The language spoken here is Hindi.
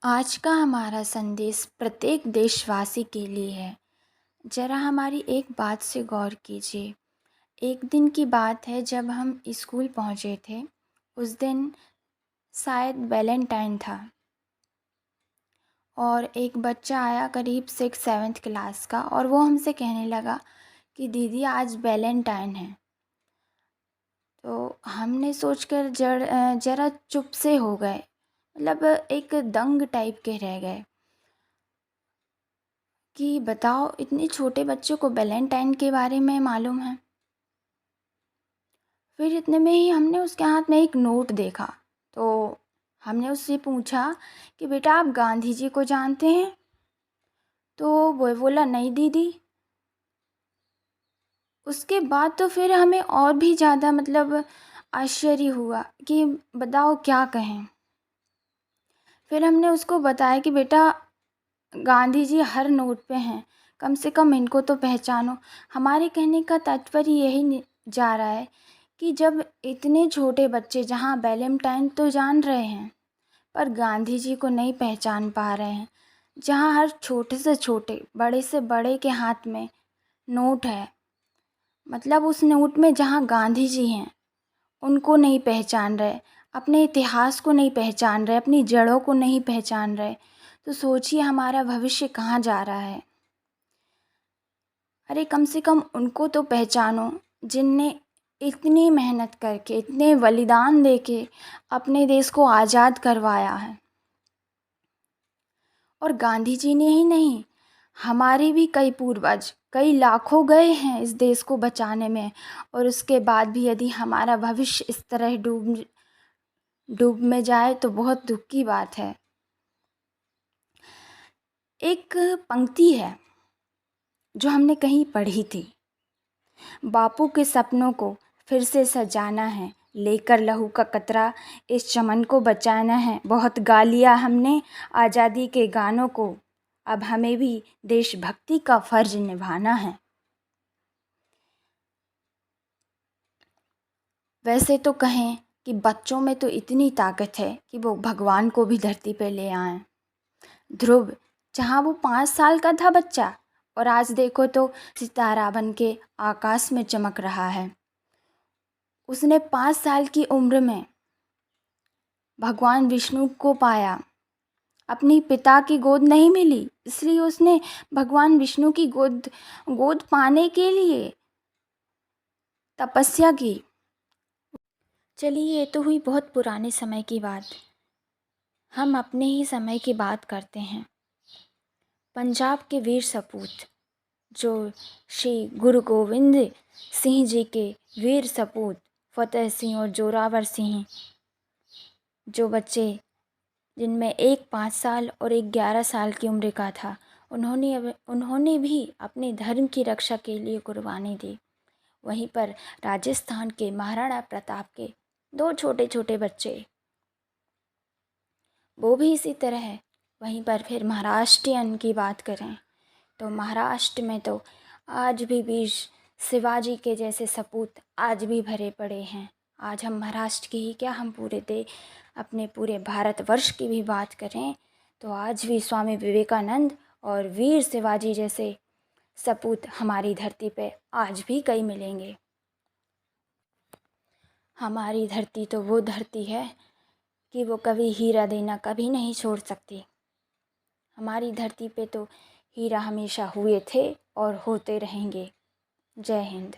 आज का हमारा संदेश प्रत्येक देशवासी के लिए है। ज़रा हमारी एक बात से गौर कीजिए। एक दिन की बात है जब हम स्कूल पहुँचे थे। उस दिन शायद वैलेंटाइन था और एक बच्चा आया करीब 6-7 क्लास का, और वो हमसे कहने लगा कि दीदी आज वैलेंटाइन है। तो हमने सोचकर ज़रा चुप से हो गए, मतलब एक दंग टाइप के रह गए कि बताओ, इतने छोटे बच्चों को वैलेंटाइन के बारे में मालूम है। फिर इतने में ही हमने उसके हाथ में एक नोट देखा, तो हमने उससे पूछा कि बेटा आप गांधी जी को जानते हैं? तो वो बोला नहीं दीदी। उसके बाद तो फिर हमें और भी ज़्यादा मतलब आश्चर्य हुआ कि बताओ क्या कहें। फिर हमने उसको बताया कि बेटा गांधी जी हर नोट पे हैं, कम से कम इनको तो पहचानो। हमारे कहने का तात्पर्य जा रहा है कि जब इतने छोटे बच्चे जहाँ वैलेंटाइन तो जान रहे हैं पर गांधी जी को नहीं पहचान पा रहे हैं, जहाँ हर छोटे से छोटे बड़े से बड़े के हाथ में नोट है, मतलब उस नोट में जहाँ गांधी जी हैं उनको नहीं पहचान रहे, अपने इतिहास को नहीं पहचान रहे, अपनी जड़ों को नहीं पहचान रहे, तो सोचिए हमारा भविष्य कहाँ जा रहा है। अरे कम से कम उनको तो पहचानो जिनने इतनी मेहनत करके, इतने बलिदान देके अपने देश को आज़ाद करवाया है। और गांधी जी ने ही नहीं, हमारे भी कई पूर्वज कई लाखों गए हैं इस देश को बचाने में, और उसके बाद भी यदि हमारा भविष्य इस तरह डूब में जाए तो बहुत दुख की बात है। एक पंक्ति है जो हमने कहीं पढ़ी थी, बापू के सपनों को फिर से सजाना है, लेकर लहू का कतरा इस चमन को बचाना है। बहुत गा लिया हमने आज़ादी के गानों को, अब हमें भी देशभक्ति का फर्ज निभाना है। वैसे तो कहें कि बच्चों में तो इतनी ताकत है कि वो भगवान को भी धरती पे ले आएं। ध्रुव, जहाँ वो 5 साल का था बच्चा, और आज देखो तो सितारा बन के आकाश में चमक रहा है। उसने 5 साल की उम्र में भगवान विष्णु को पाया। अपनी पिता की गोद नहीं मिली, इसलिए उसने भगवान विष्णु की गोद पाने के लिए तपस्या की। चलिए, ये तो हुई बहुत पुराने समय की बात। हम अपने ही समय की बात करते हैं। पंजाब के वीर सपूत, जो श्री गुरु गोविंद सिंह जी के वीर सपूत फतेह सिंह और जोरावर सिंह, जो बच्चे जिनमें एक 5 साल और एक 11 साल की उम्र का था, उन्होंने भी अपने धर्म की रक्षा के लिए कुर्बानी दी। वहीं पर राजस्थान के महाराणा प्रताप के 2 छोटे छोटे बच्चे, वो भी इसी तरह है। वहीं पर फिर महाराष्ट्रियन की बात करें तो महाराष्ट्र में तो आज भी वीर शिवाजी के जैसे सपूत आज भी भरे पड़े हैं। आज हम महाराष्ट्र की ही क्या, हम अपने पूरे भारतवर्ष की भी बात करें तो आज भी स्वामी विवेकानंद और वीर शिवाजी जैसे सपूत हमारी धरती पे आज भी कई मिलेंगे। हमारी धरती तो वो धरती है कि वो कभी हीरा देना कभी नहीं छोड़ सकती। हमारी धरती पे तो हीरा हमेशा हुए थे और होते रहेंगे। जय हिंद।